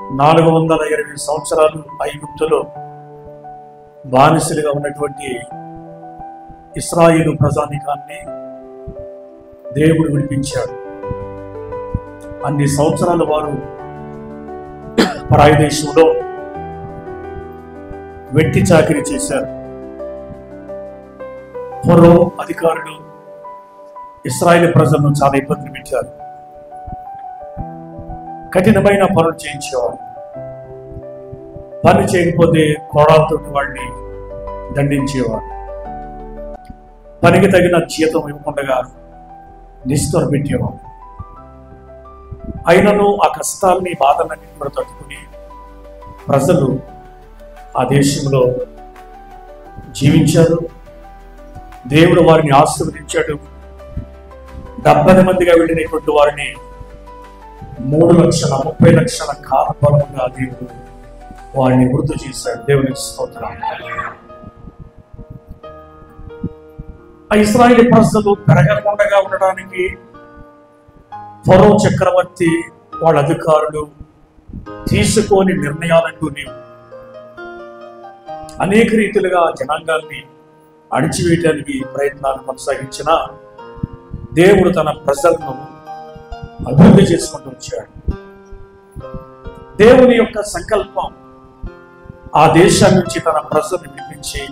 420 సంవత్సరాలు ఐగుప్తులో బానిసలుగా ఉన్నటువంటి ఇశ్రాయేలు ప్రజానీకాన్ని దేవుడు విడిపించాడు. అన్ని సంవత్సరాలు వారు పరాయి దేశంలో వెట్టి చాకిరీ చేశారు. ఫరో అధికారులు ఇశ్రాయేలు ప్రజలను చాలా ఇబ్బందులు పెట్టారు. కఠినమైన పనులు చేయించేవారు. పని చేయకపోతే కోడాలతో వాడిని దండించేవారు. పనికి తగిన జీతం ఇవ్వకుండా నిస్తుర పెట్టేవారు. అయినను ఆ కష్టాల్ని బాధలన్నీ కూడా తట్టుకుని ప్రజలు ఆ దేశంలో జీవించారు. దేవుడు వారిని ఆశీర్వదించాడు. 70 మందిగా వెళ్ళినటువంటి వారిని 3,30,00,000 కాలబలంగా దేవుడు వారిని వృద్ధి చేశాడు. దేవునికి స్తోత్రం. ఆ ఇశ్రాయేలు ప్రజలు పెరగకుండా ఉండడానికి ఫరో చక్రవర్తి వాళ్ళ అధికారులు తీసుకోని నిర్ణయాలంటూ లేవు. అనేక రీతిలుగా జనాంగాల్ని అణిచివేయటానికి ప్రయత్నాలు కొనసాగించిన దేవుడు తన ప్రజలను అభివృద్ధి చేసుకుంటూ వచ్చాడు. దేవుని యొక్క సంకల్పం ఆ దేశాన్ని నుంచి తన ప్రజలను విడిపించి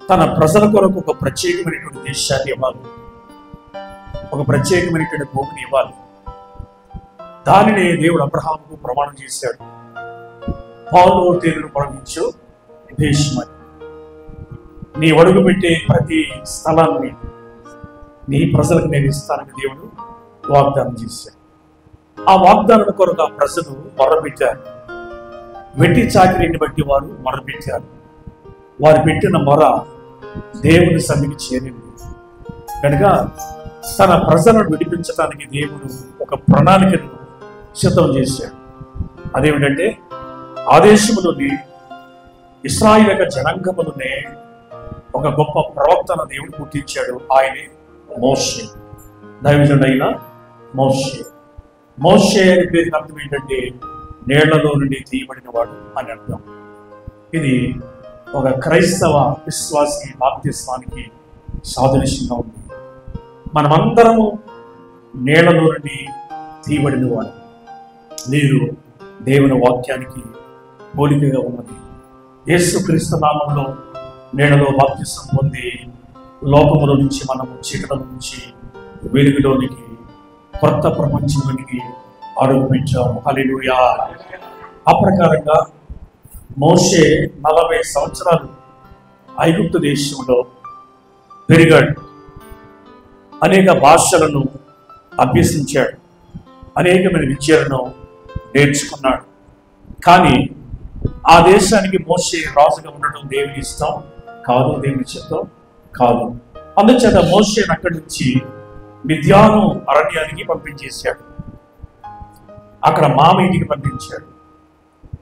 తన ప్రజల కొరకు ఒక ప్రత్యేకమైనటువంటి దేశాన్ని ఇవ్వాలి, ఒక ప్రత్యేకమైనటువంటి భూమిని ఇవ్వాలి. దానిని దేవుడు అబ్రహాముకు ప్రమాణం చేశాడు. పాలు తేనెలు ప్రవహించు దేశమని, నీ అడుగు పెట్టే ప్రతి స్థలాన్ని నీ ప్రజలకు నేను ఇస్తానని దేవుడు వాగ్దానం చేశాడు. ఆ వాగ్దానం కొరకు ఆ ప్రజలు మొరపెట్టారు. వెట్టి చాకిరీని బట్టి వారు మొరపెట్టారు. వారు పెట్టిన మొర దేవుని సన్నిధికి చేరింది కనుక తన ప్రజలను విడిపించడానికి దేవుడు ఒక ప్రణాళికను సిద్ధం చేశాడు. అదేమిటంటే ఆ దేశంలోని ఇశ్రాయేలు యొక్క జనాంగములనే ఒక గొప్ప ప్రవక్తను దేవుడు పుట్టించాడు. ఆయనే మోషే, దైవజనుడైన మోషే. మోషే అనే పేరుకి అర్థం ఏంటంటే నీళ్లలో నుండి తీయబడిన వాడు అని అర్థం. ఇది ఒక క్రైస్తవ విశ్వాసి బాప్తిస్మానికి సాదృశ్యంగా ఉంది. మనమందరము నీళ్లలో నుండి తీయబడిన వాడు. నీరు దేవుని వాక్యానికి పోలికగా ఉన్నది. యేసుక్రీస్తు నామములో నీళ్లలో బాప్తిసం పొంది లోకముల నుంచి మనము చీకటి నుంచి వెలుగులోనికి కొత్త ప్రపంచంలోనికి అడుగు పెట్టాము. హల్లెలూయా. ఆ ప్రకారంగా మోషే 40 సంవత్సరాలు ఐగుప్తు దేశంలో పెరిగాడు. అనేక భాషలను అభ్యసించాడు. అనేకమైన విద్యలను నేర్చుకున్నాడు. కానీ ఆ దేశానికి మోషే రాజుగా ఉండడం దేవుని ఇష్టం కాదు, దేవుని చిత్తం కాదు. అందుచేత మోషేను అక్కడి నుంచి మిద్యాను అరణ్యానికి పంపించేశాడు. అక్కడ మామ ఇంటికి పంపించాడు.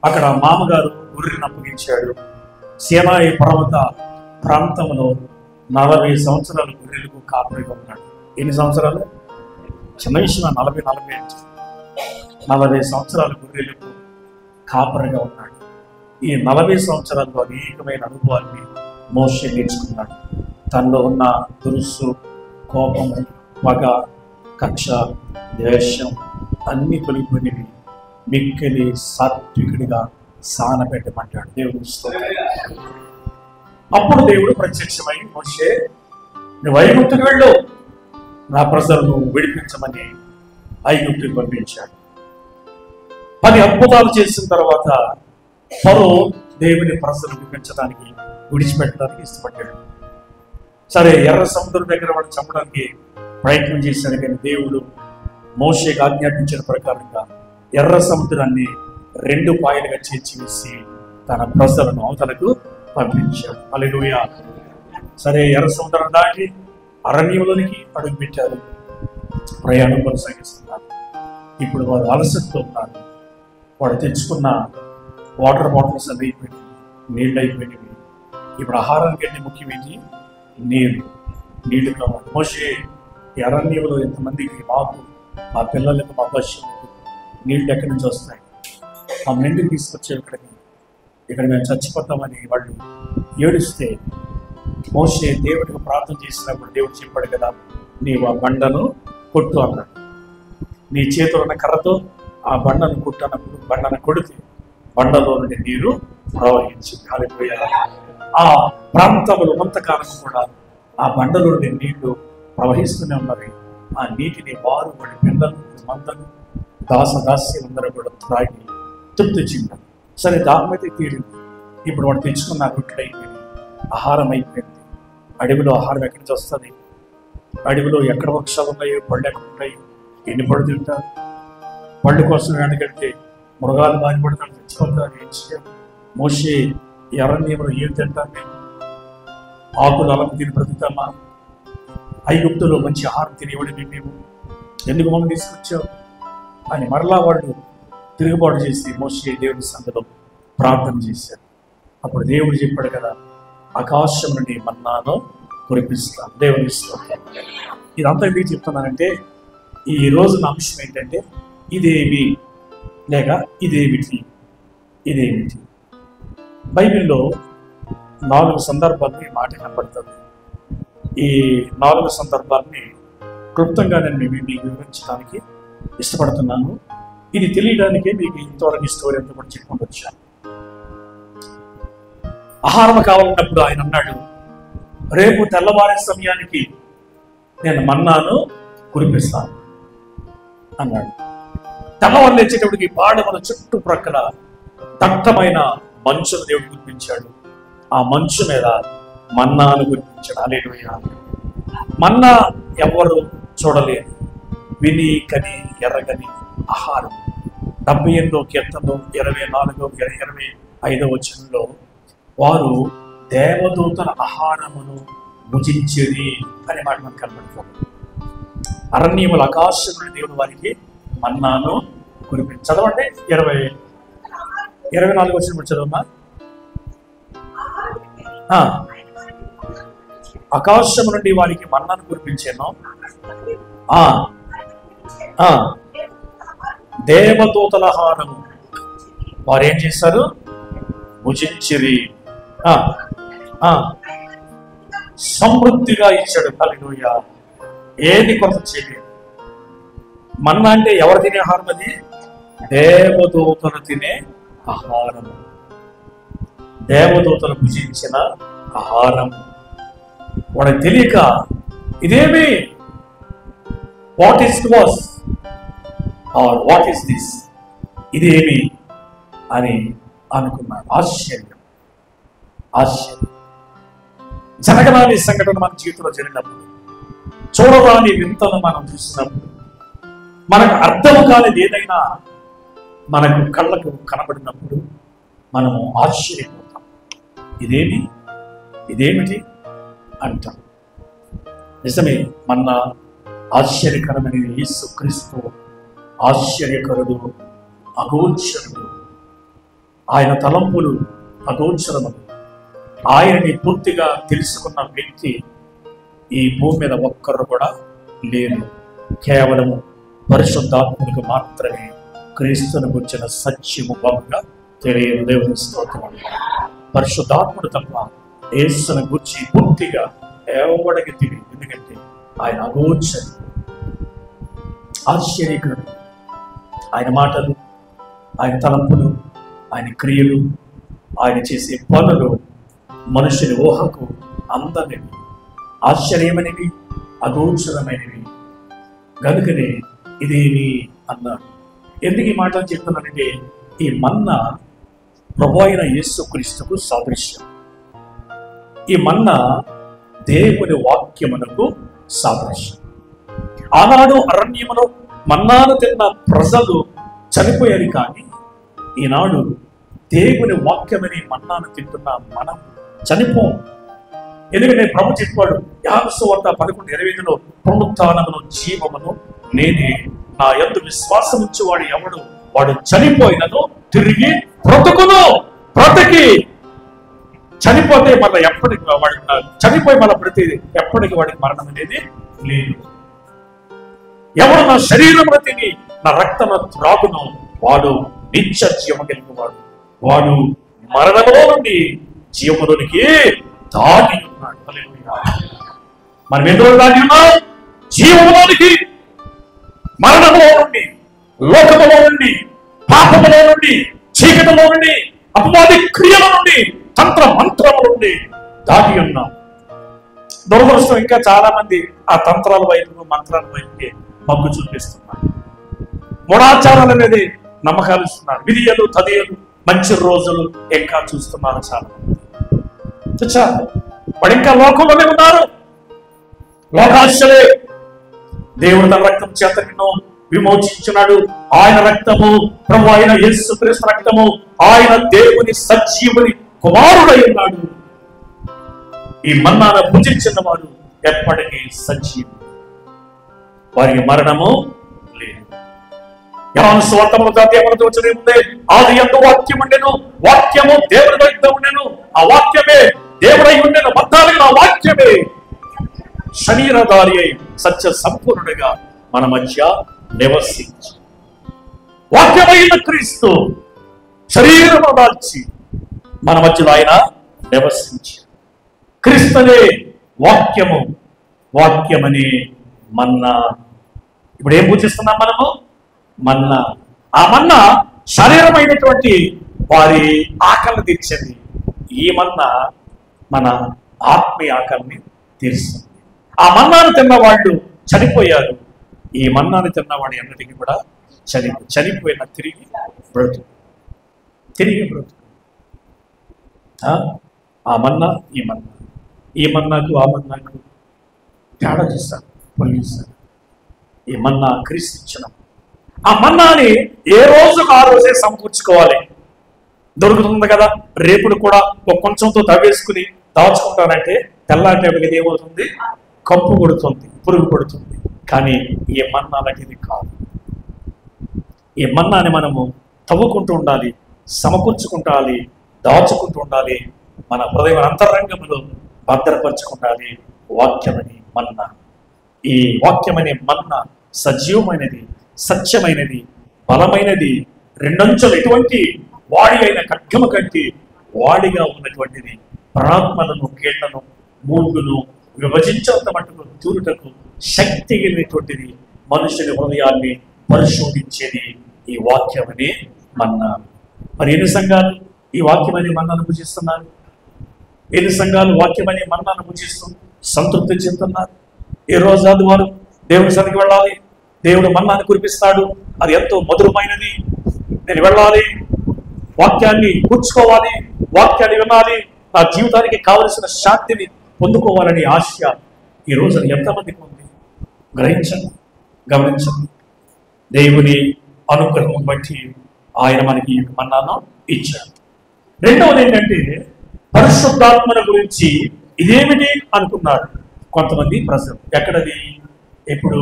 అక్కడ మామగారు గొర్రెలను అప్పగించాడు. సీనాయి పర్వత ప్రాంతంలో 40 సంవత్సరాలు గొర్రెలకు కాపరిగా ఉన్నాడు. ఎన్ని సంవత్సరాలు? చిన్న విషయం. 40 సంవత్సరాలు గొర్రెలకు కాపరిగా ఉన్నాడు. ఈ 40 సంవత్సరాల్లో అనేకమైన అనుభవాన్ని మోషే నేర్చుకున్నాడు. తనలో ఉన్న దురుసు, కోపము, పగ, కక్ష, ద్వేషం అన్ని తొలగిపోయినవి. మిక్కిలి సాత్వికుడిగా సానపెట్టమంటాడు. దేవుడు స్తోత్రం. అప్పుడు దేవుడు ప్రత్యక్షమై మోషే, నువ్వు ఐగుప్తుకు వెళ్ళు, నా ప్రజలను విడిపించమని ఐగుప్తుకు పంపించాడు. 10 అద్భుతాలు చేసిన తర్వాత ఫరో దేవుని ప్రజలను విడిపించడానికి విడిచిపెట్టడానికి ఇష్టపడ్డాడు. సరే, ఎర్ర సముద్రం దగ్గర వాడు చంపడానికి ప్రయత్నం చేశాడు. కానీ దేవుడు మోషేకి ఆజ్ఞాపించిన ప్రకారంగా ఎర్ర సముద్రాన్ని 2 పాయలుగా చేర్చివేసి తన ప్రజలను అవతలకు పంపించాడు. హల్లెలూయా. సరే, ఎర్ర సముద్రం దాటి అరణ్యంలోనికి అడుగు పెట్టారు. ప్రయాణం కొనసాగిస్తున్నారు. ఇప్పుడు వారు అలసటతో ఉన్నారు. వాడు తెచ్చుకున్న వాటర్ బాటిల్స్ అవి అయిపోయినాయి, నీళ్ళు అయిపోయినవి. ఇప్పుడు ఆహారానికి అంటే ముఖ్యమైనది నీళ్లు కావాలి. మోషే, అరణ్యంలో ఎంతమందికి, మాకు, మా పిల్లలకు, మా పశువులకు నీళ్ళు ఎక్కడి నుంచి వస్తాయి? మమ్మల్ని ఎందుకు తీసుకొచ్చావు ఇక్కడ మేము చచ్చిపోతామని వాళ్ళు ఏడుస్తే మోషే దేవుడికి ప్రార్థన చేసినప్పుడు దేవుడు చెప్పాడు కదా, నీవు ఆ బండను కొట్టు అన్నాడు. నీ చేతిలో ఉన్న కర్రతో ఆ బండను కొట్టనప్పుడు బండను కొడితే బండలో నుండి నీరు ప్రవహించింది. హల్లెలూయా. ఆ ప్రాంతంలో కొంతకాలం కూడా ఆ బండలో నుండి నీళ్లు ప్రవహిస్తూనే ఉన్నవి. ఆ నీటిని వారు వాడి పిల్లలు మందలు దాస్యమందరూ కూడా త్రాగి తృప్తి చెందారు. సరే, దాహం అయితే తీరింది. ఇప్పుడు వాడు తెచ్చుకున్న రొట్టెలు అయిపోయింది, ఆహారం అయిపోయింది. అడవిలో ఆహారం ఎక్కడి నుంచి వస్తుంది? అడవిలో ఎక్కడ వృక్షాలు ఉన్నాయో, పళ్ళు ఎక్కడ ఉంటాయి, ఎన్ని పళ్ళు తింటారు? పళ్ళు కోసం వెనకెడితే మృగాలు బారిపడతారు, తెచ్చుకుంటారు. ఏం చేయాలి? మోషే అరణ్యంలో ఏం తింటారు? మేము ఆకులు అలకు తిని బ్రతుకుతామా? ఐగుప్తులో మంచి ఆహారం తినేవాడి మేము ఎందుకు మమ్మల్ని తీసుకొచ్చావు అని మరలా వాళ్ళు తిరుగుబాటు చేసి మోషే దేవుడి సన్నిధిలో ప్రార్థన చేశారు. అప్పుడు దేవుడు చెప్పాడు కదా, ఆకాశం నుండి మన్నాను కురిపిస్తాను. దేవుని స్తోత్రం. ఇదంతా ఎందుకు చెప్తున్నానంటే, ఈ రోజు నా అంశం ఏంటంటే, ఇదేమి లేక ఇదేమిటి. బైబిల్లో 4 సందర్భాల్లో ఈ మాట కనపడుతుంది. ఈ 4 సందర్భాలని క్లుప్తంగా నేను మీకు వివరించడానికి ఇష్టపడుతున్నాను. ఇది తెలియడానికే మీకు ఇంతవరకు స్టోరీ అంతా కూడా చెప్పుకుంటూ వచ్చాను. ఆహారం కావాలన్నప్పుడు ఆయన అన్నాడు, రేపు తెల్లవారే సమయానికి నేను మన్నాను కురిపిస్తాను అన్నాడు. తెల్లవారు లేచేటప్పటికి పాడమల చుట్టుప్రక్కల దట్టమైన మంచును దేవుడు కురిపించాడు. ఆ మంచు మీద మన్నాను కురిపించాడు. హల్లెలూయా. మన్నా ఎవరు చూడలేదు, విని కని ఎర్రగని ఆహారం. 78వ కీర్తనలో 24వ 25వ వచనంలో వారు దేవదూతల ఆహారమును భుజించేది అనే మాట మనకు కనబడుతుంది. అరణ్యముల ఆకాశం నుండి దేవుడు వారికి మన్నాను కురిపించి చదవండి. 24 వచ్చినప్పుడు చదవమ్మా. ఆకాశం నుండి వారికి మన్నాను కురిపించాను, దేవదూతల ఆహారము వారు ఏం చేశారు? భుజించిరి. సమృద్ధిగా ఇచ్చాడు. హల్లెలూయా. ఏది కొరత చేయలేదు. మన్నా అంటే ఎవరు తినే ఆహారం? అది దేవదూతలు తినే ఆహారం, దేవదూతలు భుజించిన ఆహారం. వాడికి తెలియక ఇదేమి, what is was or what is this, ఇదేమి అని అనుకున్నాడు. ఆశ్చర్యం. జరగరాని సంఘటన మన జీవితంలో జరిగినప్పుడు, చూడరాని వింతను మనం చూసినప్పుడు, మనకు అర్థం కానిది ఏదైనా మనకు కళ్ళకు కనబడినప్పుడు మనము ఆశ్చర్యపోతాం. ఇదేమిటి అంటాం. నిజమే, మన ఆశ్చర్యకరమైన యేసుక్రీస్తు ఆశ్చర్యకరుడు, అగోచరుడు. ఆయన తలంపులు అగోచరములు. ఆయనని పూర్తిగా తెలుసుకున్న వ్యక్తి ఈ భూమి మీద ఒక్కరు కూడా లేరు. కేవలము పరిశుద్ధాత్మకు మాత్రమే క్రీస్తుని గురించిన సత్యము బాగుగా తెలియదు. దేవుని స్తోత్రం. పరిశుద్ధాత్ముడు తప్ప యేసుని గురించి పూర్తిగా ఎవడికి తెలియదు. ఎందుకంటే ఆయన అగోచరుడు, ఆశ్చర్యకరుడు. ఆయన మాటలు, ఆయన తలంపులు, ఆయన క్రియలు, ఆయన చేసే పనులు మనుషుని ఊహకు అందనివి, ఆశ్చర్యమైనవి, అగోచరమైనవి. కనుకనే ఇదేమి అన్నాడు. ఎందుకు ఈ మాటలు చెప్తున్నానంటే, ఈ మన్నా ప్రభు అయిన యేసుక్రీస్తుకు సాదృశ్యం. ఈ మన్నా దేవుని వాక్యమునకు సాదృశ్యం. ఆనాడు అరణ్యములో మన్నాను తిన్న ప్రజలు చనిపోయారు, కానీ ఈనాడు దేవుని వాక్యమని మన్నాను తింటున్న మనం చనిపోం. ఎందుకంటే ప్రభు చెప్పాడు యోహాను సువార్త 11:25లో, పునరుత్థానమును జీవమును నేనే, నా యందు విశ్వాసం ఉంచువాడు ఎవడు వాడు చనిపోయినను తిరిగి బ్రతికి. చనిపోతే మళ్ళీ ఎప్పటికి వాడికి చనిపోయి మళ్ళీ ప్రతి ఎప్పటికి వాడికి మరణం అనేది లేదు. ఎవడు నా శరీరమును తిని నా రక్తము త్రాగును వాడు నిత్య జీవం కలిగిన వాడు. వాడు మరణంలో నుండి జీవములోనికి దాటి ఉన్నాడు. హల్లెలూయా. మనం ఎందులో దాటి ఉన్నాం? జీవములోనికి. మరణంలో నుండి, లోకములో నుండి, పాపములో నుండి, చీకటిలో నుండి, అపవాది క్రియల నుండి, తంత్ర మంత్రముల నుండి దాటి ఉన్నాం. దురదృష్టం ఇంకా చాలా మంది ఆ తంత్రాల వైపు, మంత్రాల వైపు మగ్గు చూపిస్తున్నారు. మూఢాచారాలు అనేది నమ్మకాలు ఇస్తున్నారు. విధియలు, తదియలు, మంచి రోజులు ఇంకా చూస్తున్నారు చాలా మంది. వాడు ఇంకా లోకంలోనే ఉన్నారు. లోకాశలే. దేవుడు తన రక్తం చేత నిన్ను విమోచించున్నాడు. ఆయన రక్తము, ప్రభు అయిన యేసుక్రీస్తు రక్తము, ఆయన దేవుని సజీవుని కుమారుడై ఉన్నాడు. ఈ మన్నాను భుజించిన వాడు ఎప్పటికీ సజీవుడు, వారికి మరణము లేదు. యోహాను సువార్తలో దేవునితో వచ్చిన ముందే ఆది యందు వాక్యం ఉండెను, వాక్యము దేవుని వద్ద ఉండెను, ఆ వాక్యమే దేవుడై ఉండెను, మత్తాలిన ఆ వాక్యమే శరీరధారి అయి సత్య సంపూర్ణుడిగా మన మధ్య నివసించి, వాక్యమైన క్రీస్తు శరీరము దాల్చి మన మధ్యలో ఆయన నివసించి, క్రీస్తునే వాక్యము, వాక్యమని మన్నా. ఇప్పుడు ఏం పూజిస్తున్నాం మనము? మన్నా. ఆ మన్నా శరీరమైనటువంటి వారి ఆకలిని తీర్చింది. ఈ మన్నా మన ఆత్మీయ ఆకలిని తీరుస్తుంది. ఆ మన్నాను తిన్న వాళ్ళు చనిపోయారు. ఈ మన్నాను తిన్నవాడు ఎన్నటికీ కూడా చనిపోయిన తిరిగి బ్రతుకు. ఆ మన్నా, ఈ మన్నా, ఈ మన్నాకు ఆ మన్నాకు తేడా చేస్తారు, పొలిస్తారు. ఈ మన్నా క్రీస్తు ఇచ్చిన ఆ మన్నాని ఏ రోజుకు ఆ రోజే సమకూర్చుకోవాలి. దొరుకుతుంది కదా, రేపుడు కూడా ఒక కొంచెంతో తవ్వేసుకుని దాచుకుంటానంటే తెల్లాటేపటికి ఏమవుతుంది? కంపు కొడుతుంది, పురుగు పడుతుంది. కానీ ఈ మన్నా లాంటిది కాదు. ఈ మన్నాని మనము తవ్వుకుంటూ ఉండాలి, సమకూర్చుకుంటాలి, దాచుకుంటూ ఉండాలి, మన హృదయ అంతరంగములో భద్రపరచుకుంటాలి. వాక్యమని మన్నా. ఈ వాక్యమనే మన్నా సజీవమైనది, సత్యమైనది, బలమైనది, రెండంచులు ఎటువంటి వాడి అయిన ఖడ్గము కంటే వాడిగా ఉన్నటువంటిది. ప్రాణాత్మలను, కీళ్లను, మూర్గును విభజించేంత మట్టుకు దూరుటకు శక్తి కలిగినటువంటిది. మనుషుని హృదయాన్ని పరిశోధించేది ఈ వాక్యమనే మన్నా. మరి ఎన్ని సంఘాలు ఈ వాక్యమనే మన్నాను పూజిస్తున్నారు? ఎన్ని సంఘాలు వాక్యమనే మన్నాను పూజిస్తూ సంతృప్తి చెందుతున్నారు? ఈ రోజు ఆదివారం దేవుని సన్నిధికి వెళ్ళాలి, దేవుడు మన్నాను కురిపిస్తాడు, అది ఎంతో మధురమైనది, నేను వెళ్ళాలి, వాక్యాన్ని కూర్చుకోవాలి, వాక్యాన్ని వినాలి, నా జీవితానికి కావలసిన శాంతిని పొందుకోవాలని ఆశ ఈ రోజున ఎంతమందికి ఉంది? గ్రహించండి, గమనించండి. దేవుని అనుగ్రహం బట్టి ఆయన మనకి మన్నాను ఇచ్చాడు. రెండవది ఏంటంటే పరిశుద్ధాత్మల గురించి ఇదేమిటి అనుకున్నారు కొంతమంది ప్రజలు. ఎక్కడది? ఇప్పుడు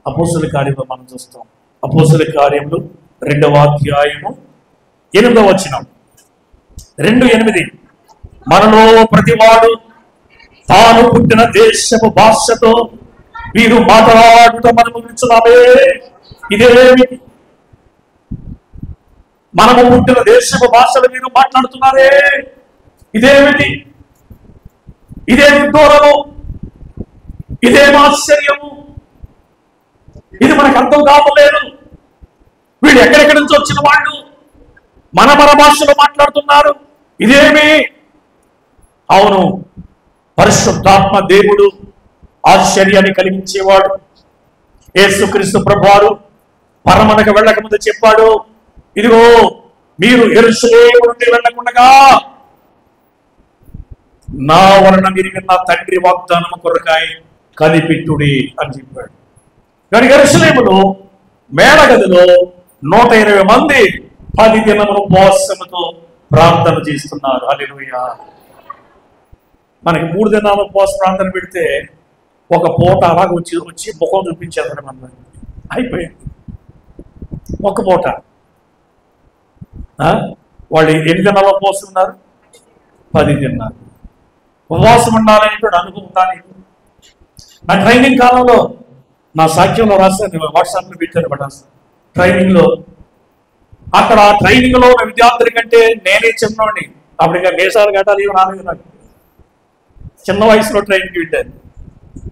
అపోస్తుల కార్యంలో మనం చూస్తాం. అపోస్తుల కార్యములు 2వ అధ్యాయము 8వ వచనం, 2:8. మనలో ప్రతివాడు తాను పుట్టిన దేశపు భాషతో వీరు మాట్లాడుతూ మనము వింటున్నామే. ఇదేమిటి? మనము పుట్టిన దేశపు భాషలు వీరు మాట్లాడుతున్నారే, ఇదేమిటి? ఇదే విడ్డూరము, ఇదేం ఆశ్చర్యము, ఇది మనకు అర్థం కావలేదు. వీళ్ళు ఎక్కడెక్కడి నుంచి వచ్చిన వాళ్ళు మన భాషలో మాట్లాడుతున్నారు, ఇదేమి? అవును, పరిశుద్ధాత్మ దేవుడు ఆశ్చర్యాన్ని కలిగించేవాడు. యేసుక్రీస్తు ప్రభువారు పరమనకు వెళ్ళక ముందు చెప్పాడు, ఇదిగో మీరు యెరూషలేము నుండి వెళ్ళకుండా నా వలన మీరు విన్న తండ్రి వాగ్దానము కొరకాయ కనిపెట్టుడి అని చెప్పాడు. కానీ యెరూషలేములో మేడగదిలో 120 మంది 10 దినములు ఉపవాసముతో ప్రార్థన చేస్తున్నారు. హల్లెలూయా. మనకి 3 దినాల ఉపవాస ప్రార్థన పెడితే ఒక పూట అలాగ వచ్చి ముఖం చూపించేది మన అయిపోయింది. ఒక పూట. వాళ్ళు 8 దినాల ఉపవాసం ఉన్నారు, 10 దినాలు ఉపవాసం ఉండాలనేటువంటి అనుభవం. కానీ నా ట్రైనింగ్ కాలంలో నా సాక్ష్యంలో రాశాను, వాట్సాప్లో పెట్టాను. ట్రైనింగ్లో అక్కడ ట్రైనింగ్ లో ఉన్న విద్యార్థుల కంటే నేనే చిన్నోడిని. అప్పుడు ఇంకా దేశాలు గట్టాలి రాలేదు నాకు. చిన్న వయసులో ట్రైనింగ్కి వెళ్ళాను.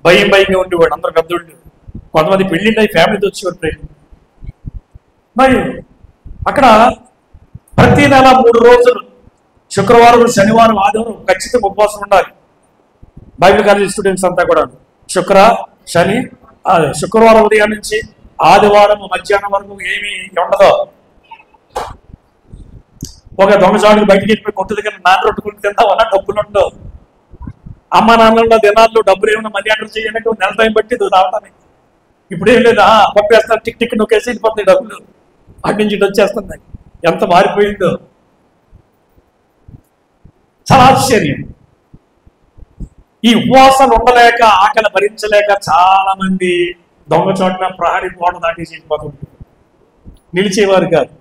భయంగా ఉండేవాడు, అందరు పెద్దోళ్ళు. కొంతమంది పెళ్ళిళ్ళు అయి ఫ్యామిలీతో వచ్చేవాడు ట్రైనింగ్. మరి అక్కడ ప్రతి నెల 3 రోజులు శుక్రవారం, శనివారం, ఆదివారం ఖచ్చితంగా ఉపవాసం ఉండాలి. బైబిల్ కాలేజ్ స్టూడెంట్స్ అంతా కూడా శుక్రవారం ఉదయం నుంచి ఆదివారం మధ్యాహ్నం వరకు ఏమీ ఉండదు. ఒక దొంగచాడుకు బయటికి వెళ్ళిపోయి కొట్టు దగ్గర నాన్న రొట్టుకుని తిందామన్నా డబ్బులు ఉండవు. అమ్మ నాన్నల దినాల్లో డబ్బులు ఏమైనా మనీ ఆర్డర్ చేయాలంటే నెల టైం బట్టి రావటానికి. ఇప్పుడు ఏం లేదు, పంపేస్తారు, టిక్ టిక్ నొక్కేసి వెళ్ళిపోతుంది డబ్బులు. అటు నుంచి ఇటు వచ్చేస్తుంది. ఎంత మారిపోయిందో, చాలా ఆశ్చర్యం. ఈ ఉపవాసాలు ఉండలేక, ఆకలి భరించలేక చాలా మంది దొంగచోట్ల ప్రహరీ గోడ దాటేసి వెళ్ళిపోతుంది. నిలిచేవారు కాదు.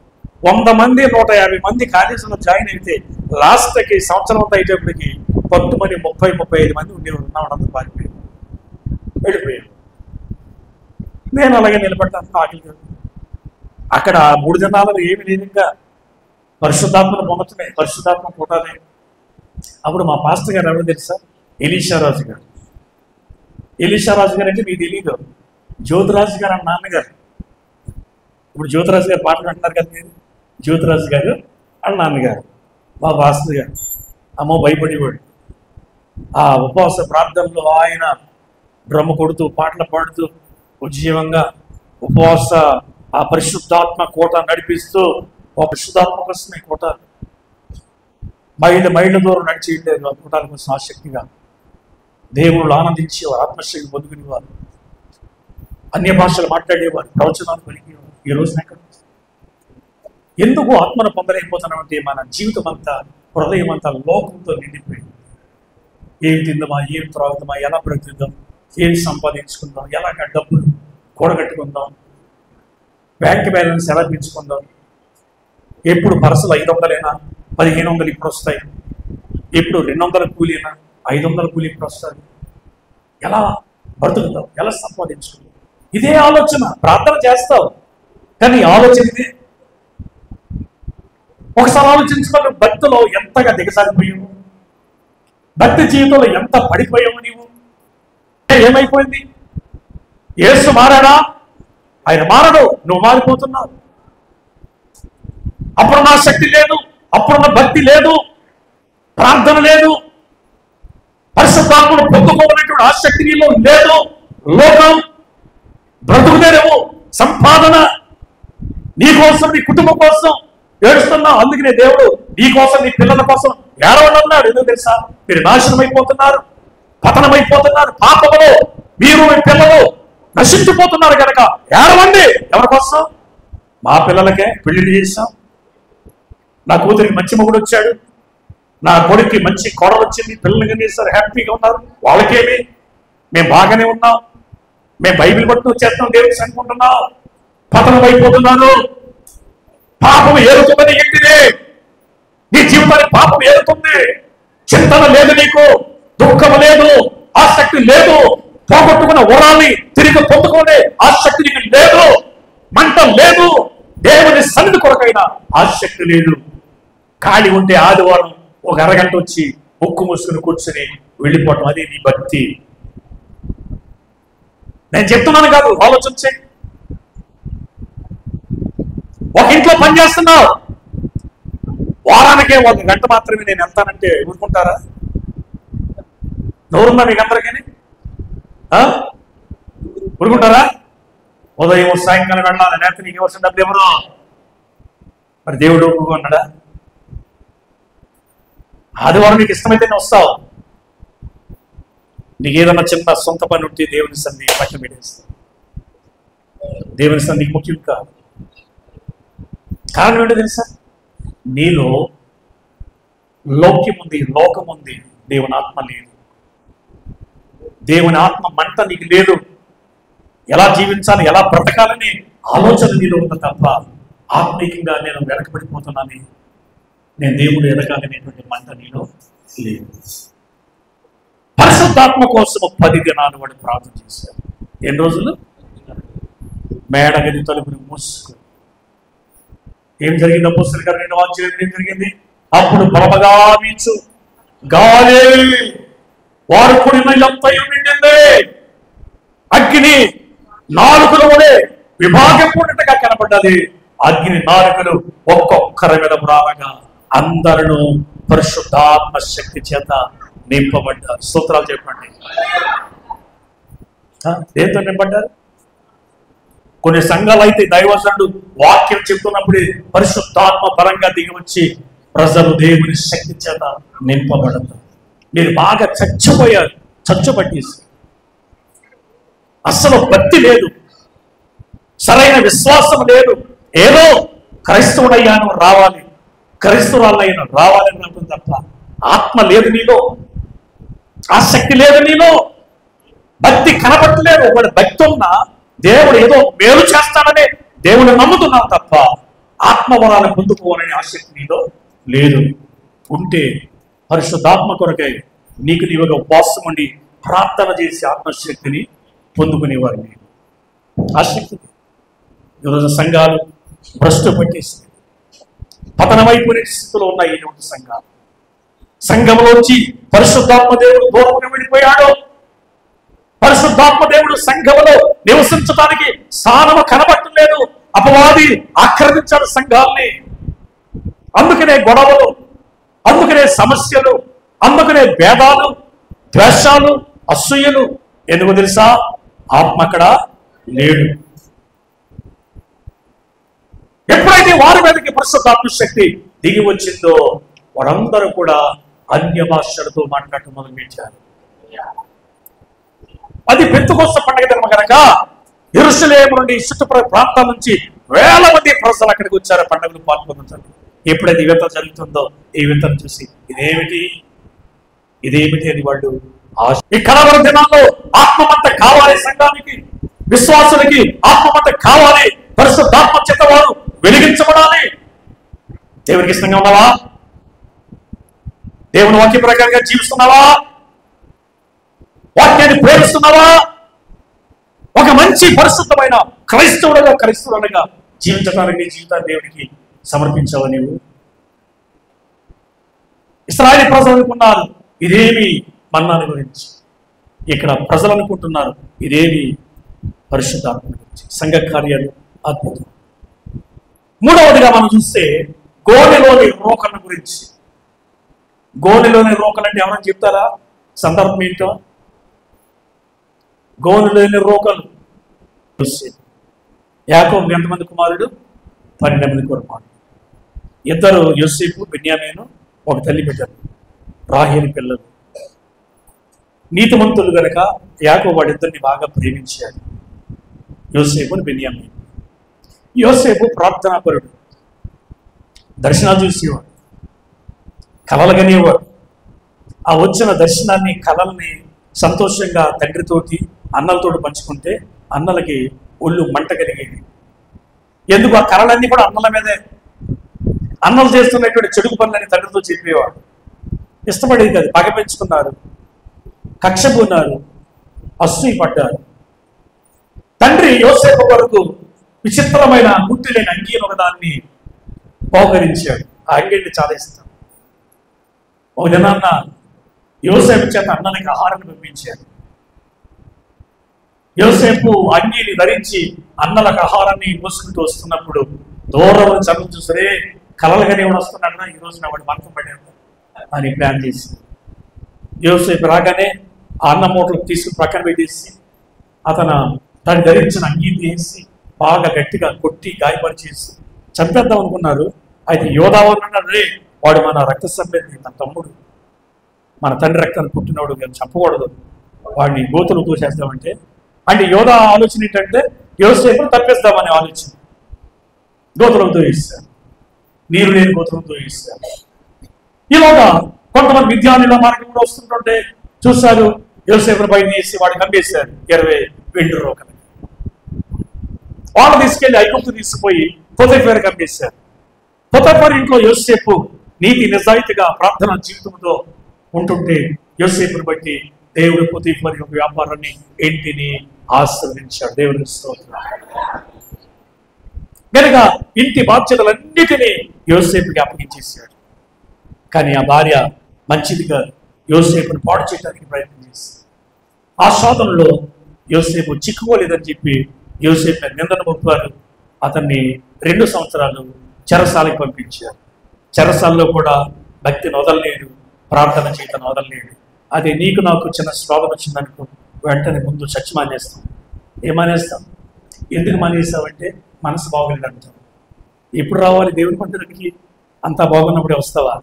100 మంది 150 మంది కాలేజీలో జాయిన్ అయితే లాస్ట్కి సంవత్సరం అంతా అయ్యేటప్పటికి 10 మంది 30-35 మంది ఉండేవారు. ఉన్నవాళ్ళంతా పారిపోయారు, వెళ్ళిపోయారు. నేను అలాగే నిలబడ్డాను. ఆకలి అక్కడ 3 దినాలలో ఏమి లేదు, ఇంకా పరిశుద్ధాత్మను పొందటమే, పరిశుద్ధాత్మ కూటాలే. అప్పుడు మా పాస్టర్ గారు ఎవరు తెలుసా? ఎలీషారాజు గారు. ఎలీషారాజు గారు అంటే మీకు తెలీదు, జ్యోతిరాజు గారు అన్న నాన్నగారు. ఇప్పుడు జ్యోతిరాజు గారు పాటలు అంటున్నారు కదా మీరు, జ్యోతిరాజు గారు అన్న నాన్నగారు మా పాస్టర్ గారు. అమ్మో భయపడేవాడు. ఆ ఉపవాస ప్రార్థనలో ఆయన డ్రమ్ము కొడుతూ పాటలు పాడుతూ ఉజ్జీవంగా ఉపవాస ఆ పరిశుద్ధాత్మ కోట నడిపిస్తూ, ఆ పరిశుద్ధాత్మ కోసమే కోట మైళ్ళ దూరం నడిచి వెళ్ళారు. ఆ కోటాల కోసం ఆసక్తిగా దేవుళ్ళు ఆనందించేవారు, ఆత్మశక్తి పొందుకునేవారు, అన్య భాషలు మాట్లాడేవారు, ప్రవచనాలు పలికేవారు. ఈ రోజున ఎక్కడ ఎందుకు ఆత్మను పొందలేకపోతున్నామంటే మన జీవితం అంతా, హృదయం అంతా లోకంతో నిండిపోయింది. ఏం తిందామా, ఏం త్రాగుదామా, ఎలా బ్రతుకుదాం, ఏం సంపాదించుకుందాం, ఎలాగ డబ్బులు కూడగట్టుకుందాం, బ్యాంక్ బ్యాలెన్స్ ఎలా పెంచుకుందాం, ఎప్పుడు పరసలు 500 1500 ఇప్పుడు వస్తాయి, ఎప్పుడు 200 కూలీనా 500 కూలీ ఇప్పుడు వస్తుంది, ఎలా బ్రతుకుతాం, ఎలా సంపాదించుకుందాం, ఇదే ఆలోచన. ప్రార్థన చేస్తావు కానీ ఆలోచన ఇదే. ఒకసారి ఆలోచించుకోవాలి, భక్తిలో ఎంతగా దిగసారిపోయావు, భక్తి జీవితంలో ఎంత పడిపోయావు నీవు. ఏమైపోయింది? యేసు మారాడా? ఆయన మారడు, నువ్వు మారిపోతున్నావు. అప్పుడున్న శక్తి లేదు, అప్పుడున్న భక్తి లేదు, ప్రార్థన లేదు, పరిశుద్ధాత్మను పొందుకోవాలనేటువంటి ఆసక్తి నీలో లేదు. లోకం బ్రతుకుదేరేమో, సంపాదన, నీ కోసం, నీ కుటుంబం కోసం ఏడుస్తున్నావు. అందుకనే దేవుడు నీ కోసం, నీ పిల్లల కోసం ఏడవడన్నాడు. ఎందుకు తెలుసా? మీరు నాశనం అయిపోతున్నారు, పతనమైపోతున్నారు, పాపములో మీరు మీ పిల్లలు నశించిపోతున్నారు కనుక ఏడవండి. ఎవరి కోసం? మా పిల్లలకే పెళ్లిళ్ళు చేశాం, నా కూతురికి మంచి మొగుడు వచ్చాడు, నా కొడుక్కి మంచి కోడలు వచ్చింది, పిల్లలు కనేసారు, హ్యాపీగా ఉన్నారు, వాళ్ళకేమి, మేము బాగానే ఉన్నాం, మేము బైబిల్ పట్టుకు వచ్చేస్తాం, దేవుడికి అనుకుంటున్నాం. పతనం అయిపోతున్నాను. పాపం ఏరుతున్నది ఎక్కిదే, నీ జీవితానికి పాపం ఏరుతుంది. చింతన లేదు నీకు, దుఃఖం లేదు, ఆసక్తి లేదు, పోగొట్టుకున్న వరాల్ని తిరిగి పొందుకునే ఆసక్తి నీకు లేదు, మంట లేదు, దేవుని సన్నిధి కొరకైనా ఆసక్తి లేదు. ఖాళీ ఉంటే ఆదివారం ఒక అరగంట వచ్చి ముక్కు మూసుకుని కూర్చుని వెళ్ళిపోవటం, అది నీ భక్తి. నేను చెప్తున్నాను కాదు, ఆలోచించే. ఒక ఇంట్లో పని చేస్తున్నావు, వారానికే 1 గంట మాత్రమే నేను వెళ్తానంటే ఊరుకుంటారా? నోరుందా మీకు అందరికీ? ఊరుకుంటారా? ఉదయం సాయంకాలం వెళ్ళాలి, లేకపోతే నీకు ఇవ్వాల్సిన డబ్బులు ఎవరు? మరి దేవుడు ఒప్పుకున్నాడా? ఆదివారం నీకు ఇష్టమైతేనే వస్తావు. నీకు ఏదన్నా చిన్న సొంత పని ఉంటే దేవుని సన్నిధి పక్కన పెట్టేస్తావు. దేవుని సన్నిధికి ముఖ్యం కాదు. కారణం ఏంటో తెలుసా? నీలో లౌక్యం ఉంది, లోకం ఉంది, దేవుని ఆత్మ లేదు. దేవుని ఆత్మ మంట నీకు లేదు. ఎలా జీవించాలి, ఎలా బ్రతకాలని ఆలోచన నీలో ఉంది తప్ప ఆత్మీయంగా నేను వెనకబడిపోతున్నాను, నేను దేవుడు ఎదగాలనేటువంటి మంట నీలో లేదు. పరిశుద్ధాత్మ కోసం 10 దినాలు వాడు ప్రార్థన చేశారు. ఎన్ని రోజులు? మేడగది తలుపుని మూసుకుని ఏం జరిగింది? అపోస్తలుల కార్యాలు 2వ అధ్యాయం ఏం జరిగింది? అప్పుడు బలముగా వీచు గాలి వారు కూడిన ఇల్లంతయు నిండింది. అగ్ని నాలుకల వలె విభాగపూర్ణంగా కనబడ్డది. అగ్ని నాలుకలు ఒక్కొక్కరి మీద రాగా అందరూ పరిశుద్ధాత్మ శక్తి చేత నింపబడ్డారు. స్తోత్రాలు చెప్పండి. దేంతో నింపడ్డారు? కొన్ని సంఘాలు అయితే దైవజనుడు వాక్యం చెప్తున్నప్పుడు పరిశుద్ధాత్మ పరంగా దిగి వచ్చి ప్రజలు దేవుని శక్తి చేత నింపబడతారు. మీరు బాగా చచ్చిపోయారు, చచ్చుపట్టేసి అసలు భక్తి లేదు, సరైన విశ్వాసం లేదు. ఏదో క్రైస్తవుడయ్యాను రావాలి, క్రైస్తవురాలైనా రావాలని అనుకుంది తప్ప ఆత్మ లేదు నీలో, ఆసక్తి లేదు నీలో, భక్తి కనబట్టలేదు. ఒకటి భక్తి ఉన్నా దేవుడు ఏదో మేలు చేస్తాడనే దేవుని నమ్ముతున్నావు తప్ప ఆత్మవరాలను పొందుకోవాలనే ఆసక్తి నీలో లేదు. ఉంటే పరిశుద్ధాత్మ కొరకై నీకు నీవుగా ఉపవాసం ఉండి ప్రార్థన చేసి ఆత్మశక్తిని పొందుకునేవారు. నేను ఆసక్తి ఈరోజు సంఘాలు భ్రష్టు పట్టేసి పతనమైపోయిన స్థితిలో ఉన్నాయి ఈరోజు సంఘాలు. సంఘంలోంచి పరిశుద్ధాత్మ దేవుడు దూరంగా వెళ్ళిపోయాడు. పరిశుద్ధాత్మ దేవుడు సంఘంలో నివసించడానికి స్థానము కనబట్టలేదు. అపవాది ఆక్రమించాడు సంఘాల్ని. అందుకనే గొడవలు, అందుకనే సమస్యలు, అందుకనే భేదాలు, ద్వేషాలు, అసూయలు. ఎందుకు తెలుసా? ఆత్మ అక్కడ లేడు. ఎప్పుడైతే వారి మీదకి పరిశుద్ధాత్మ శక్తి దిగి వచ్చిందో వారందరూ కూడా అన్య భాషలతో మాట్లాడటం మొదలుపెట్టారు. అది పెంతెకొస్తు పండుగ దినం కనుక యెరూషలేము నుండి చుట్టుపక్కల ప్రాంతాల నుంచి వేల మంది ప్రజలు అక్కడికి వచ్చారు పండుగలు పాల్గొనడానికి. ఎప్పుడైతే ఈ వింత జరుగుతుందో ఈ వింతను చూసి ఇదేమిటి అని వాళ్ళు ఈ కలవర దినాల్లో ఆత్మమంత కావాలి, సంఘానికి విశ్వాసులకి ఆత్మమంత కావాలి, పరిశుద్ధాత్మ చేత వారు వెలిగించబడాలి. దేవునికి ఇష్టంగా ఉన్నావా? దేవుని వాక్య ప్రకారంగా జీవిస్తున్నావా? వాక్యాన్ని ప్రేమిస్తున్నావా? ఒక మంచి పరిశుద్ధమైన క్రైస్తవుడుగా జీవించడానికి నీ జీవితాన్ని దేవుడికి సమర్పించావా? నీవు ఇశ్రాయేలు ప్రజలు అనుకున్నారు ఇదేమి మన్నాను గురించి, ఇక్కడ ప్రజలు అనుకుంటున్నారు ఇదేమి పరిశుద్ధాత్మ గురించి. సంఘ కార్యాలు అద్భుతం. మూడవదిగా మనం చూస్తే గోనెలోని రోకల గురించి. గోనెలోని రోకలు అంటే ఎవరైనా చెప్తారా? సందర్భం ఏంటో. గోనెలోని రోకలు యాకోబు ఎంతమంది కుమారుడు? 12 మంది కుమారుడు. ఇద్దరు యోసేపు, బెన్యామీను, ఒక తల్లి బిడ్డలు, రాహేలు పిల్లలు. నీతిమంతులు గనక యాకోబు వాడిద్దరిని బాగా ప్రేమించాడు, యోసేపుని, బెన్యామీను. యోసేపు ప్రార్థనాపరుడు, దర్శనాలు చూసేవాడు, కలలు కనేవాడు. ఆ వచ్చిన దర్శనాన్ని, కలల్ని సంతోషంగా తండ్రితోటి, అన్నలతోటి పంచుకుంటే అన్నలకి ఒళ్ళు మంట కలిగేది. ఎందుకు? ఆ కళలన్నీ కూడా అన్నల మీదే. అన్నలు చేస్తున్నటువంటి చెడుగు పనులని తండ్రితో చెప్పేవాడు. ఇష్టపడేది కాదు. పగ పెంచుకున్నారు, కక్ష పూన్నారు, అసూయ పడ్డారు. తండ్రి యోసేపు వరకు విచిత్రమైన గుట్టి లేని అంగీని ఒకదాన్ని బహుకరించాడు. ఆ అంగీని చాలా ఇష్టం. ఒక దినాన్న యోసేపు చేత అన్నలకి ఆహారాన్ని పంపించాడు. యోసేపు అంగీని ధరించి అన్నలకు ఆహారాన్ని మోసుకుంటూ వస్తున్నప్పుడు దూరం చదువు చూసరే కలలుగానే వస్తున్నాడన్నా ఈ రోజున వాడు మంతం పడాడు అని ప్లాన్ చేసి యోసేపు రాగానే ఆ అన్న మూటలు తీసుకుని ప్రక్కన పెట్టేసి అతను తను ధరించిన అంగీ తీసి బాగా గట్టిగా కొట్టి గాయపరిచేసి చంపేద్దాం అనుకున్నారు. అయితే యోధావారు అన్నాడు, రే వాడు మన రక్త సంబంధి, మన తమ్ముడు, మన తండ్రి రక్తాన్ని పుట్టినవాడు, మేము చంపకూడదు, వాడిని గోతులు తోసేస్తామంటే. అంటే యోధా ఆలోచన ఏంటంటే యోసేపును తప్పిస్తామనే ఆలోచన. గోతులకు తోయిస్తారు, నీరు లేని గోతులకు తోయిస్తారు. ఈలోగా కొంతమంది విద్యార్థుల మార్గం కూడా వస్తుంటుంటే చూశారు, యోసేపును బయట తీసి వాడిని కమ్మేశారు 20 వెండి రూపాయలు. వాళ్ళు తీసుకెళ్లి ఐగుప్తు తీసుకుపోయి పొతీఫర్ కమ్మేశారు. పొతీఫర్ ఇంట్లో యోసేపు నీతి నిజాయితీగా ప్రార్థన జీవితంతో ఉంటుంటే యోసేపును బట్టి దేవుడు పొతీఫర్ యొక్క వ్యాపారాన్ని ఇంటిని ఆశీర్వదించాడు. దేవునికి స్తోత్రం. కనుక ఇంటి బాధ్యతలన్నిటినీ యోసేపుకి అప్పగించేశాడు. కానీ ఆ భార్య మంచిదిగా యోసేపును పాడు చేయడానికి ప్రయత్నం చేసింది. ఆ శోధనలో యోసేపు చిక్కుకోలేదని చెప్పి యోసేపు నిందన మోపారు. అతన్ని 2 సంవత్సరాలు చెరసాలకు పంపించారు. చెరసాల్లో కూడా భక్తిని వదలలేడు, ప్రార్థన చేయటం వదలలేడు. అదే నీకు నాకు చిన్న శోధన వచ్చిందనుకో, వెంటనే ముందు చచ్చి మానేస్తాం. ఏం మానేస్తాం? ఎందుకు మానేస్తామంటే మనసు బాగోలేదంటాం. ఎప్పుడు రావాలి దేవుని మందిరానికి? అంతా బాగున్నప్పుడే వస్తావా?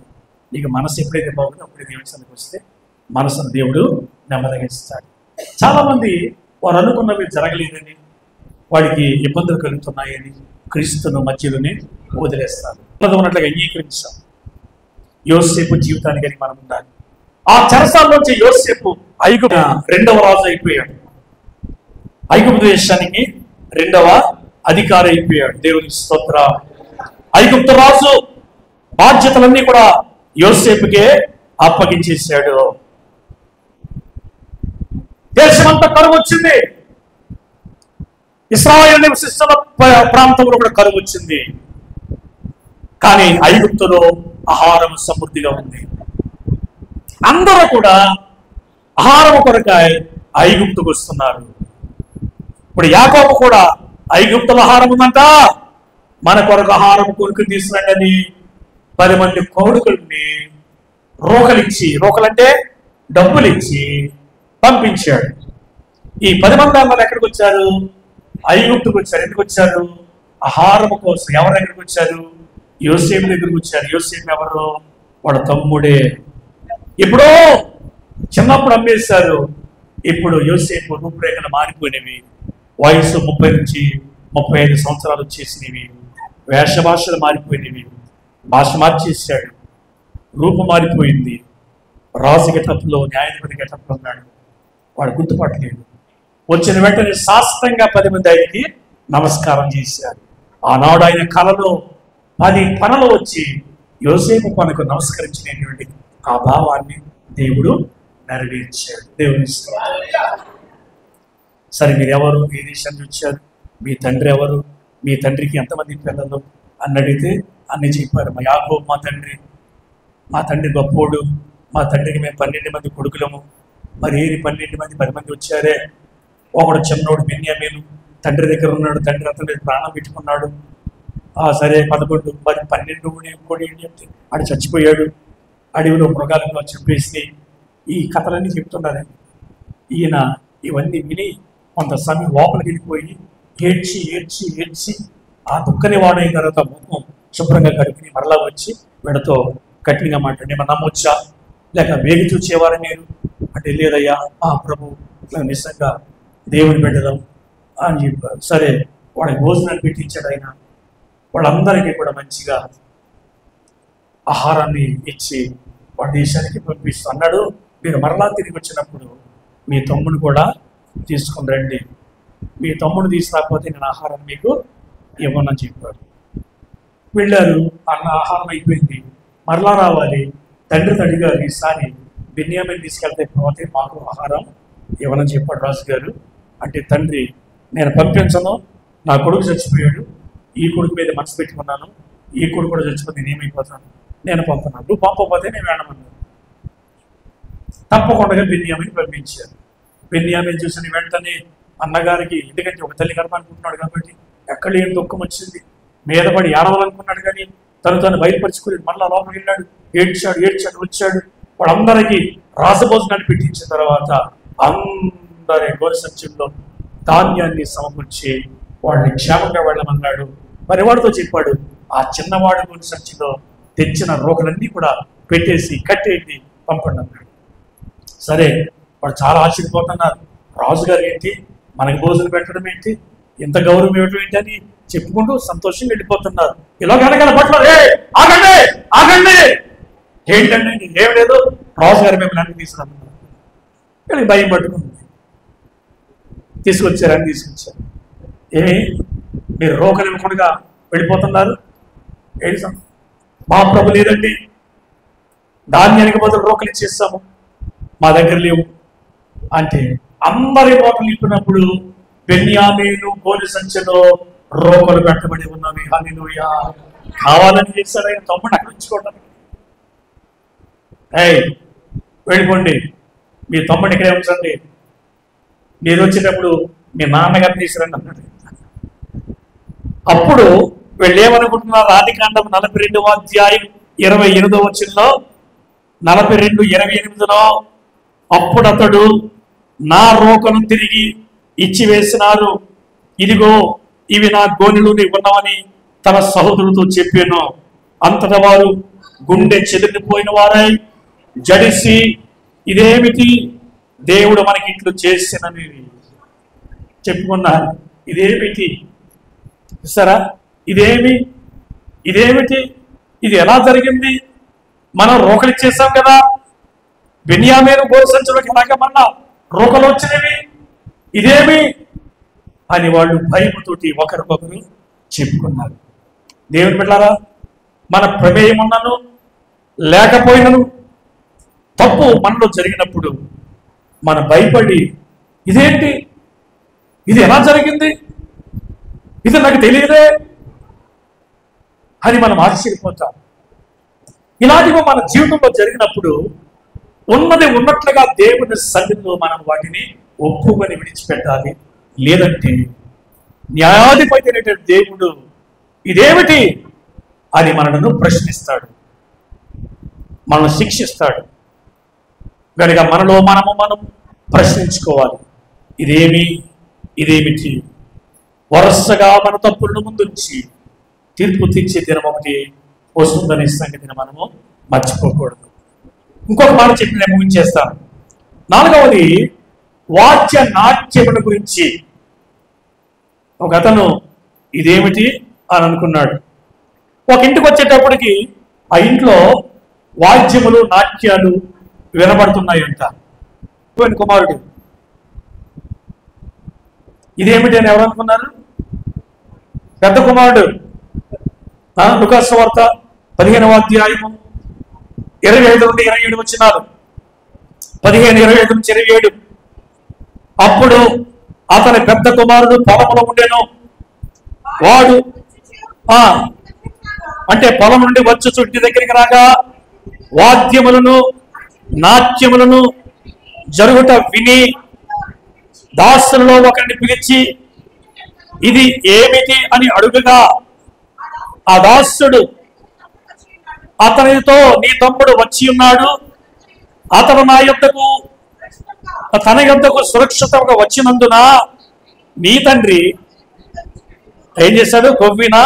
నీకు మనసు ఎప్పుడైతే బాగుందో అప్పుడే దేవుని సన్నిధికి వస్తే మనసును దేవుడు నెమ్మదిగిస్తాడు. చాలామంది వారు అనుకున్నవి జరగలేదని, వాడికి ఇబ్బందులు కలుగుతున్నాయని క్రీస్తును మధ్యలోనే వదిలేస్తారు. ఉన్నట్లుగా అంగీకరించాం. యోసేపు జీవితానికి మనం ఉండాలి. ఆ చెరసాల్లోంచి యోసేపు ఐగుప్తు 2వ రాజు అయిపోయాడు. ఐగుప్తు దేశానికి 2వ అధికారి అయిపోయాడు. దేవుని స్తోత్రం. ఐగుప్తు రాజు బాధ్యతలన్నీ కూడా యోసేపుకే అప్పగించేశాడు. దేశమంతా కరువు వచ్చింది. ఇశ్రాయేలు నివసిస్తున్న ప్రాంతంలో కూడా కరువు వచ్చింది. కానీ ఐగుప్తులో ఆహారం సమృద్ధిగా ఉంది. అందరూ కూడా ఆహారం కొరకాయ ఐగుప్తుకు వస్తున్నారు. ఇప్పుడు యాకోబు కూడా ఐగుప్తులో ఆహారం ఉందంట, మన కొరకు ఆహారం కొనుక్కుని తీసుకురండి అని 10 మంది కౌలుకుల్ని రోకలంటే డబ్బులు ఇచ్చి పంపించాడు. ఈ 10 మంది అందరూ ఎక్కడికి వచ్చారు? ఐగుప్తుకు వచ్చారు. ఎందుకు వచ్చారు? ఆహారం కోసం. ఎవరి దగ్గరికి వచ్చారు? యోసేపు దగ్గరికి వచ్చారు. యోసేపు ఎవరు? వాడు తమ్ముడే. ఇప్పుడు చిన్నప్పుడు అమ్మేశారు. ఇప్పుడు యోసేపు రూపురేఖలు మారిపోయినవి. వయసు 30 నుంచి 35 సంవత్సరాలు వచ్చేసినవి. వేష భాషలు మారిపోయినవి. భాష మార్చేసాడు. రూపం మారిపోయింది. రాజు గెటప్లో, న్యాయాధిపతి గెటప్లో ఉన్నాడు. వాడు గుర్తుపట్టలేదు. వచ్చిన వెంటనే శాస్త్రంగా 10 మంది ఆయనకి నమస్కారం చేశారు. ఆనాడు ఆయన కళలో 10 పనులు వచ్చి యోసేపు పనుకు నమస్కరించినటువంటి ఆ భావాన్ని దేవుడు నెరవేర్చాడు. దేవుని సరే, మీరు ఎవరు? ఏ దేశం నుంచి వచ్చారు? మీ తండ్రి ఎవరు? మీ తండ్రికి ఎంతమంది పిల్లలు అని అడిగితే అన్ని చెప్పారు. మా యాకోబు మా తండ్రి గొప్పోడు. మా తండ్రికి మేము 12 మంది కొడుకులము. మరి ఏరి 12 మంది 10 మంది వచ్చారే. ఒకడు చిన్నోడు బెన్యామీను తండ్రి దగ్గర ఉన్నాడు. తండ్రి అతని మీద ప్రాణం పెట్టుకున్నాడు. సరే 11 మరి 12 ఇంకోటి ఏంటి చెప్తే ఆడు చచ్చిపోయాడు. అడవిలో మృగాలకు చెప్పేసి ఈ కథలన్నీ చెప్తున్నారు. ఈయన ఇవన్నీ విని కొంత సమయం లోపలికి వెళ్ళిపోయి ఏడ్చి ఏడ్చి ఏడ్చి ఆ దుఃఖని వాడైన తర్వాత ముఖం శుభ్రంగా కడుపుని మరలా వచ్చి వీళ్ళతో కఠినంగా మాట్లాడి, ఏమన్నా నమ్మొచ్చా? లేక వేగి చూచేవారు మీరు అంటే, లేదయ్యా ప్రభు నిజంగా దేవుని పెట్టదాం అని చెప్పారు. సరే, వాడికి భోజనాన్ని పెట్టించాడు ఆయన. వాళ్ళందరికీ కూడా మంచిగా ఆహారాన్ని ఇచ్చి వాడి దేశానికి పంపిస్తూ అన్నాడు, మీరు మరలా తిరిగి వచ్చినప్పుడు మీ తమ్ముడు కూడా తీసుకుని రండి. మీ తమ్ముడు తీసుకురాకపోతే నేను ఆహారం మీకు ఇవ్వనని చెప్పారు. వెళ్ళారు. అన్న ఆహారం అయిపోయింది, మరలా రావాలి. తండ్రిని అడిగారు, ఈసారి బెన్యామీను తీసుకెళ్తే పోతే మాకు ఆహారం ఇవ్వనని చెప్పాడు రాజుగారు. అంటే తండ్రి, నేను పంపించను, నా కొడుకు చచ్చిపోయాడు, ఈ కొడుకు మీద మనసు పెట్టుకున్నాను, ఈ కొడుకు కూడా చచ్చిపోతే నేనేమైపోతాను, నేను పంపున్నాను, నువ్వు పంపకపోతే నేను వేడమన్నాను. తప్పకుండా బెన్యామీని పంపించారు. బెన్యామీని చూసిన వెంటనే అన్నగారికి, ఎందుకంటే ఒక తల్లి గర్భానుకుంటున్నాడు కాబట్టి ఎక్కడ ఏం దుఃఖం వచ్చింది, మీద పడి ఏడవాలనుకున్నాడు. కానీ తను బయలుపరుచుకుని మళ్ళా లోపలికి వెళ్ళాడు. ఏడ్చాడు వచ్చాడు. వాళ్ళందరికీ రాజభోజనాన్ని పెట్టించిన తర్వాత అందరి గోరి సంచుల్లో ధాన్యాన్ని సమకూర్చి వాళ్ళని క్షేమంగా వెళ్ళమన్నాడు. మరి వాడితో చెప్పాడు, ఆ చిన్నవాడి గోరి సంచిలో తెచ్చిన రోకలన్నీ కూడా పెట్టేసి కట్టేసి పంపండి అన్నాడు. సరే, వాడు చాలా ఆశ్చర్యపోతున్నారు. రాజుగారు ఏంటి మనకి భోజనం పెట్టడం ఏంటి, ఎంత గౌరవం ఇవ్వడం ఏంటి అని చెప్పుకుంటూ సంతోషంగా వెళ్ళిపోతున్నారు. ఇలా వెనకాల పట్ల ఆగండి ఆగండి, ఏంటండి ఏం లేదు, రాజుగారు మిమ్మల్ని అన్ని తీసుకురమ్మన్నారు. వీళ్ళకి భయం పట్టుకుంది. తీసుకొచ్చారు. ఏమి మీరు రోకలు ఇవ్వకుండా వెళ్ళిపోతున్నారు? ఏంటి మా ప్రభు లేదండి, ధాన్యానికి బదులు రోకలు ఇచ్చేస్తాము, మా దగ్గర లేవు అంటే అందరి రోకలు ఇప్పినప్పుడు బెన్యామీను గోనె సంచిలో రోకలు పెట్టబడి ఉన్నవి. హల్లెలూయా. కావాలని చేశాడు ఆయన తమ్ముడు అక్కడ ఉంచుకోవడానికి. వెళ్ళిపోండి, మీ తమ్ముడు ఇక్కడే ఉంచండి, మీరు వచ్చేటప్పుడు మీ నాన్నగారిని తీసుకురండి అన్నాడు. అప్పుడు వీళ్ళు ఏమనుకుంటున్నారు? ఆదికాండం 42వ అధ్యాయం 28వ వచనంలో, 42:28లో, అప్పుడు అతడు నా రోకను తిరిగి ఇచ్చివేసినారు, ఇదిగో ఇవి నా గోనెలు ఉన్నవని తన సహోదరులతో చెప్పాను. అంతటా వారు గుండె చెదిరిపోయిన వారై జడిసి, ఇదేమిటి, దేవుడు మనకి ఇట్లు చేసినని చెప్పుకున్నారు. ఇదేమిటి సరా, ఇదేమిటి, ఇది ఎలా జరిగింది? మనం రోకలు ఇచ్చేసాం కదా, బెన్యామీను గోరు సంచులకు ఎలాగమన్నా రోకలు వచ్చినవి, ఇదేమి అని వాళ్ళు భయముతోటి ఒకరికొకరు చెప్పుకున్నారు. దేవుని బిడ్డలారా, మన ప్రమేయం ఉన్నను లేకపోయినను తప్పు మనలో జరిగినప్పుడు మనం భయపడి, ఇదేంటి, ఇది ఎలా జరిగింది, ఇది నాకు తెలియదే అని మనం ఆశ్చర్యపోతాం. ఇలాంటివి మన జీవితంలో జరిగినప్పుడు ఉన్నది ఉన్నట్లుగా దేవుని సన్నిధిలో మనం వాటిని ఒప్పుకొని విడిచిపెట్టాలి. లేదంటే న్యాయాధిపతి అయినటువంటి దేవుడు ఇదేమిటి అని మనను ప్రశ్నిస్తాడు, మనల్ని శిక్షిస్తాడు. కనుక మనలో మనం ప్రశ్నించుకోవాలి. ఇదేమిటి? వరుసగా మన తప్పులను ముందుంచి తీర్పు తీర్చే దినం ఒకటి వస్తుందనే సంగతిని మనము మర్చిపోకూడదు. ఇంకొక మాట చెప్పి నేను ముగించేస్తాను. 4వది వాద్య నాట్యముల గురించి. ఒక అతను ఇదేమిటి అని అనుకున్నాడు. ఒక ఇంటికి వచ్చేటప్పటికి ఆ ఇంట్లో వాద్యములు నాట్యాలు వినబడుతున్నాయంట. కుమారుడు ఇదేమిటి అని ఎవరు అనుకున్నారు? పెద్ద కుమారుడు. లూకాసు వార్త 15వ అధ్యాయము 25 నుండి 27 వచనాలు. 15, 25 నుంచి 27. అప్పుడు అతని పెద్ద కుమారుడు పొలంలో ఉండేను. వాడు అంటే పొలం నుండి వచ్చు చుట్టి దగ్గరికి రాగా వాద్యములను నాట్యములను జరుగుట విని దాసులలో ఒకరిని పిలిచి ఇది ఏమిటి అని అడుగుగా, ఆ దాసుడు అతనితో, నీ తమ్ముడు వచ్చి ఉన్నాడు, అతను తన యొద్దకు సురక్షితంగా వచ్చినందున నీ తండ్రి ఏం చేశాడు? కొవ్వినా.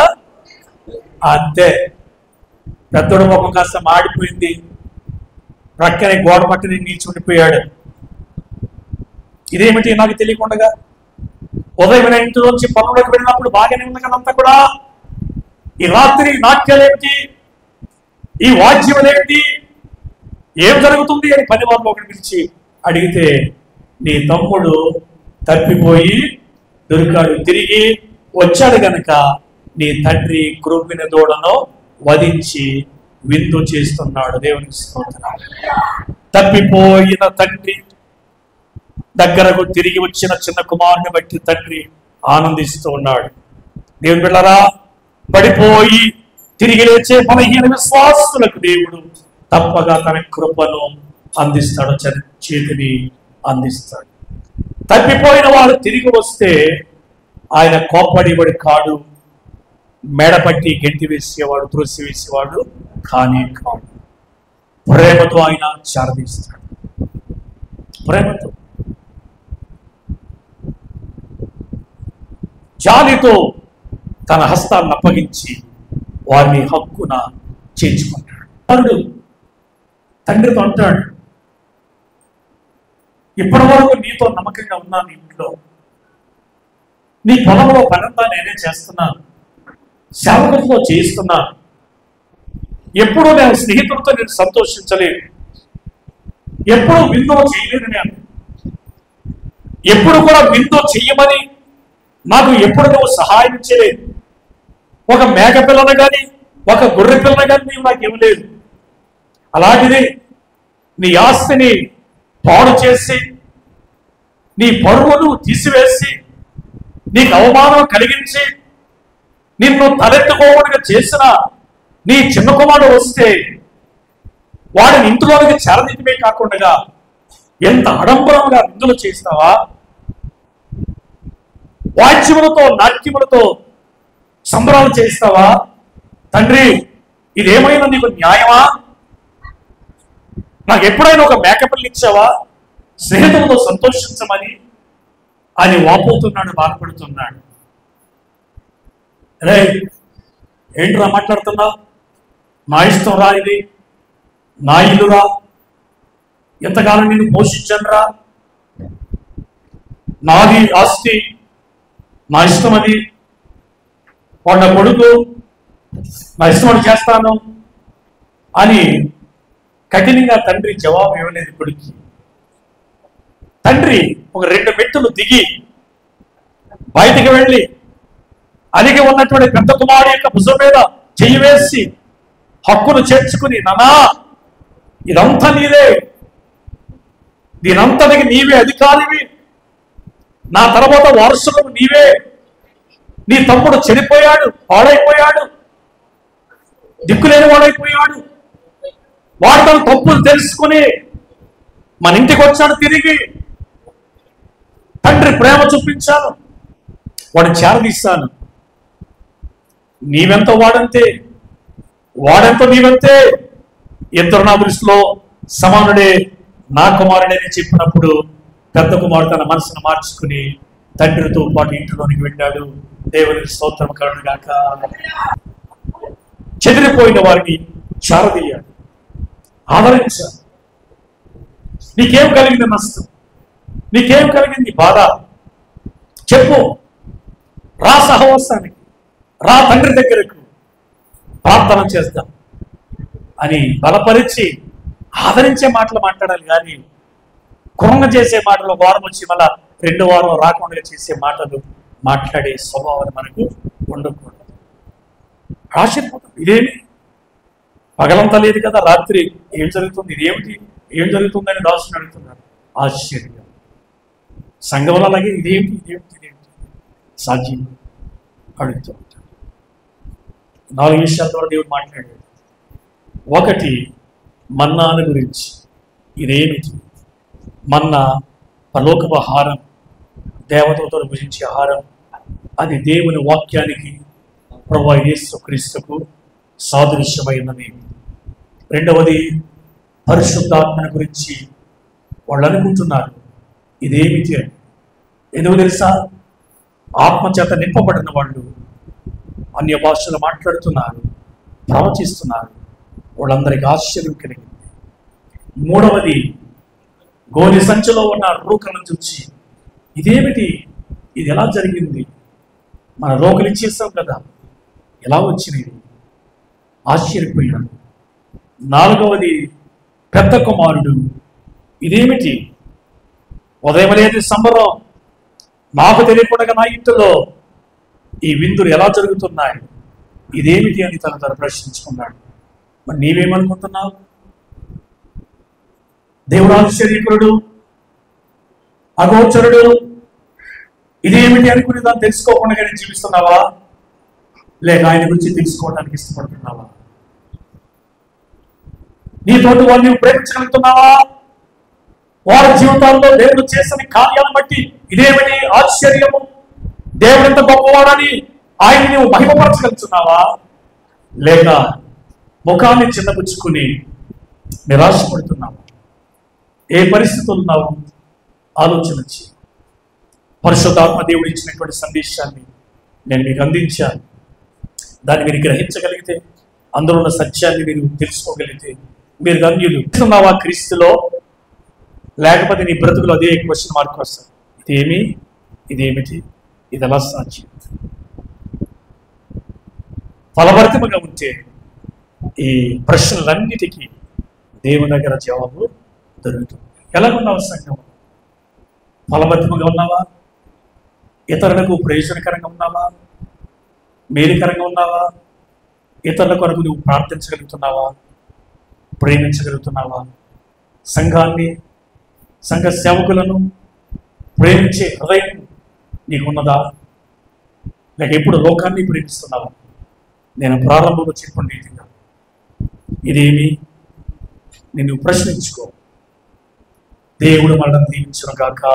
అంతే, పెద్దోడు ముఖం కాస్త మాడిపోయింది, ప్రక్కనే గోడ పట్టిని నిల్చుండిపోయాడు. ఇదేమిటి నాకు తెలియకుండా? ఉదయం ఇంటిలోంచి పనులకు వెళ్ళినప్పుడు బాగానే ఉంది కదంతా కూడా, ఈ రాత్రి నాట్యాలేమిటి, ఈ వాద్యములేమిటి, ఏం జరుగుతుంది అని పని వాళ్ళు ఒకటి పిలిచి అడిగితే, నీ తమ్ముడు తప్పిపోయి దొరికాడు, తిరిగి వచ్చాడు గనక నీ తండ్రి క్రొవ్విన దూడను వధించి విందు చేస్తున్నాడు. దేవునికి స్తోత్రం. తప్పిపోయిన తండ్రి దగ్గరకు తిరిగి వచ్చిన చిన్న కుమారుని బట్టి తండ్రి ఆనందిస్తూ ఉన్నాడు. దేవుని బిడ్డలారా, పడిపోయి తిరిగి లేచే బలహీన విశ్వాసులకు దేవుడు తప్పగా తన కృపను అందిస్తాడు, చేతిని అందిస్తాడు. తప్పిపోయిన వాడు తిరిగి వస్తే ఆయన కోప్పడివాడు కాడు, మెడపట్టి గెంటి వేసేవాడు, త్రోసి వేసేవాడు కానే కాడు. ప్రేమతో ఆయన చారదీస్తాడు. ప్రేమతో, జాలితో తన హస్తాలను అప్పగించి వారిని హక్కున చేర్చుకుంటాడు. వాడు తండ్రితో అంటాడు, ఇప్పటి వరకు నీతో నమ్మకంగా ఉన్నాను, ఇంట్లో నీ పొలంలో పనంతా నేనే చేస్తున్నాను, సేవకులతో చేయిస్తున్నాను, ఎప్పుడూ నేను స్నేహితులతో నేను సంతోషించలేదు, ఎప్పుడూ విందో చేయలేదు, నేను ఎప్పుడు కూడా విందో చెయ్యమని నాకు ఎప్పుడు నువ్వు సహాయం చేయలేదు. ఒక మేక పిల్లను కానీ ఒక గొర్రె పిల్లను కానీ నీవు నాకు ఇవ్వలేదు. అలాంటిది నీ ఆస్తిని పాడు చేసి నీ పరువును తీసివేసి నీకు అవమానం కలిగించి నిన్ను తలెత్తుకోవడానికి చేసిన నీ చిన్న కుమారుడు వస్తే వాడిని ఇంటిలోనికి చేరదీయటమే కాకుండా ఎంత ఆడంబరంగా విందులు చేస్తావా, వాద్యములతో నాట్యములతో సంబరాలు చేస్తావా? తండ్రి, ఇదేమైనా నీకు న్యాయమా? నాకు ఎప్పుడైనా ఒక మేకపిల్లి ఇచ్చావా స్నేహితులతో సంతోషించమని అని వాపోతున్నాడు, బాధపడుతున్నాడు. రే, ఏంట్రా మాట్లాడుతున్నావు? నా ఇష్టం రా, ఇది నా ఇల్లురా, ఎంతకాలం నేను పోషించనురా, నాది ఆస్తి, నా ఇష్టం అది, వాడు నా కొడుకు, నా ఇష్టం చేస్తాను అని కఠినంగా తండ్రి జవాబు ఇవ్వలేదు కొడుక్కి. తండ్రి ఒక 2 మెట్టులు దిగి బయటికి వెళ్ళి అలిగి ఉన్నటువంటి పెద్ద కుమారుడు యొక్క భుజం మీద చెయ్యి వేసి హక్కును చేర్చుకుని, నానా ఇదంతా నీదే, దీనంతటికి నీవే అధికారివి, నా తర్వాత వారసులు నీవే, నీ తమ్ముడు చెడిపోయాడు, పాడైపోయాడు, దిక్కులేని వాడైపోయాడు, వాడు తన తప్పులు తెలుసుకుని మన ఇంటికి వచ్చాడు తిరిగి, తండ్రి ప్రేమ చూపించాను, వాడిని చేరదీస్తాను, నీవెంత వాడంతే, వాడెంత నీవంతే, ఇద్దరు నా దృష్టిలో సమానుడే, నా కుమారుడే అని చెప్పినప్పుడు పెద్ద కుమారుడు తన మనసును మార్చుకుని తండ్రితో పాటు ఇంటిలోనికి వెళ్ళాడు. దేవునికి స్తోత్రం కలుగును గాక. చెదిరిపోయిన వారిని చేరదీయాడు, ఆదరించాడు. నీకేం కలిగింది నష్టం, నీకేం కలిగింది బాధ చెప్పు, రా సహవాసానికి, రా తండ్రి దగ్గరకు, ప్రార్థన చేద్దాం అని బలపరిచి ఆదరించే మాటలు మాట్లాడాలి. కానీ కృంగ చేసే మాటలు, వారం వచ్చి మళ్ళా 2 వారం రాకుండా చేసే మాటలు మాట్లాడే స్వభావం మనకు ఉండకూడదు. ఆశ్చర్యపోతుంది, ఇదేమి పగలంతా లేదు కదా, రాత్రి ఏం జరుగుతుంది, ఇదేమిటి, ఏం జరుగుతుందని దాసుని అడుగుతున్నారు. ఆశ్చర్యం. సంఘంలో అలాగే ఇదేమిటి ఇదేమిటి ఇదేమిటి సాధ్యం అడుగుతూ ఉంటాడు. 4 విషయాల ద్వారా దేవుడు మాట్లాడాడు. ఒకటి, మన్నాను గురించి. ఇదేమిటి? మన్నా పరలోకపు ఆహారం, దేవతలతో భుజించే ఆహారం. అది దేవుని వాక్యానికి, ప్రభువైన యేసుక్రీస్తుకు సాదృశ్యమైనది. రెండవది, పరిశుద్ధాత్మను గురించి వాళ్ళు అనుకుంటున్నారు. ఇదేమిటి అని. ఎందుకు తెలుసా? ఆత్మచేత నింపబడిన వాళ్ళు అన్య భాషలు మాట్లాడుతున్నారు, ప్రవచిస్తున్నారు. వాళ్ళందరికీ ఆశ్చర్యం కలిగింది. మూడవది, గోని సంచిలో ఉన్న రూకలను చూచి ఇదేమిటి, ఇది ఎలా జరిగింది, మన రోగులు ఇచ్చేస్తాం కదా, ఎలా వచ్చినది, ఆశ్చర్యపోయాడు. నాలుగవది, పెద్ద కుమారుడు, ఇదేమిటి, ఉదయం అనేది సంబరం, నాకు తెలియకుండా నా ఇంటిలో ఈ విందులు ఎలా జరుగుతున్నాయి, ఇదేమిటి అని తన ప్రశ్నించుకున్నాడు. మరి నీవేమనుకుంటున్నావు? దేవుడు ఆశ్చర్యకరుడు, అగోచరుడు, ఇదేమిటి అనుకుని దాన్ని తెలుసుకోకుండానే జీవిస్తున్నావా, లేక ఆయన గురించి తెలుసుకోవడానికి ఇష్టపడుతున్నావా? నీతోటి వారిని ప్రేమించగలుగుతున్నావా? వారి జీవితాల్లో దేవుడు చేసిన కార్యాలను బట్టి ఇదేమిటి ఆశ్చర్యము, దేవుడు ఎంత గొప్పవాడని ఆయన నువ్వు మహిమపరచగలుగుతున్నావా? లేక ముఖాన్ని చిన్నపుచ్చుకుని నిరాశపడుతున్నావా? ఏ పరిస్థితులు ఉన్నావు ఆలోచన చేయి. పరిశుద్ధాత్మ దేవుడు ఇచ్చినటువంటి సందేశాన్ని నేను మీకు అందించాను. దాన్ని మీరు గ్రహించగలిగితే, అందులో ఉన్న సత్యాన్ని మీరు తెలుసుకోగలిగితే మీరు ధన్యులు. ఉన్నావా క్రీస్తులో? లేకపోతే నీ బ్రతుకులో అదే క్వశ్చన్ మార్క్ వస్తుంది. ఇదేమి, ఇదేమిటి, ఇది ఎలా సాధ్యం? ఫలభరితముగా ఉంటే ఈ ప్రశ్నలన్నిటికీ దేవుని దగ్గర జవాబు దొరుకుతుంది. ఎలాగున్నావు సంఘం? ఫలభరితముగా ఉన్నావా? ఇతరులకు ప్రయోజనకరంగా ఉన్నావా? మేలుకరంగా ఉన్నావా? ఇతరుల కొరకు నువ్వు ప్రార్థించగలుగుతున్నావా? ప్రేమించగలుగుతున్నావా? సంఘాన్ని, సంఘ సేవకులను ప్రేమించే హృదయం నీకున్నదా? లేక ఎప్పుడు లోకాన్ని ప్రేమిస్తున్నావా? నేను ప్రారంభంలో చెప్పండి రీతిగా ఇదేమి నిన్ను ప్రశ్నించుకో. దేవుడు మనల్ని దీవించును గాక.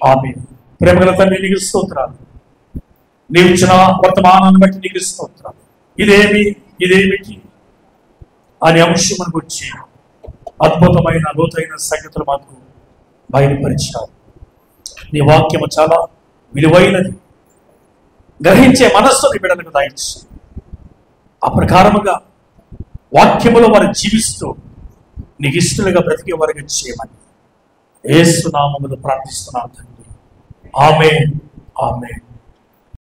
ఆమేన్. ప్రేమగల తండ్రి నీకు స్తోత్రాలు. నీవు ఇచ్చిన వర్తమానాన్ని బట్టి నీకు స్తోత్రాలు. ఇదేమిటి అనే అంశం మనకు వచ్చి అద్భుతమైన లోతైన సంగతులు మాకు బయలుపరిచావు. నీ వాక్యము చాలా విలువైనది. గ్రహించే మనస్సుని బిడ్డలకు దయచేసి ఆ ప్రకారముగా వాక్యములో వారు జీవిస్తూ నీకు ఇష్టలుగా బ్రతికే వారికి చేయమని యేసు నామములో ప్రార్థిస్తున్నాను తండ్రి. ఆమేన్. ఆమేన్.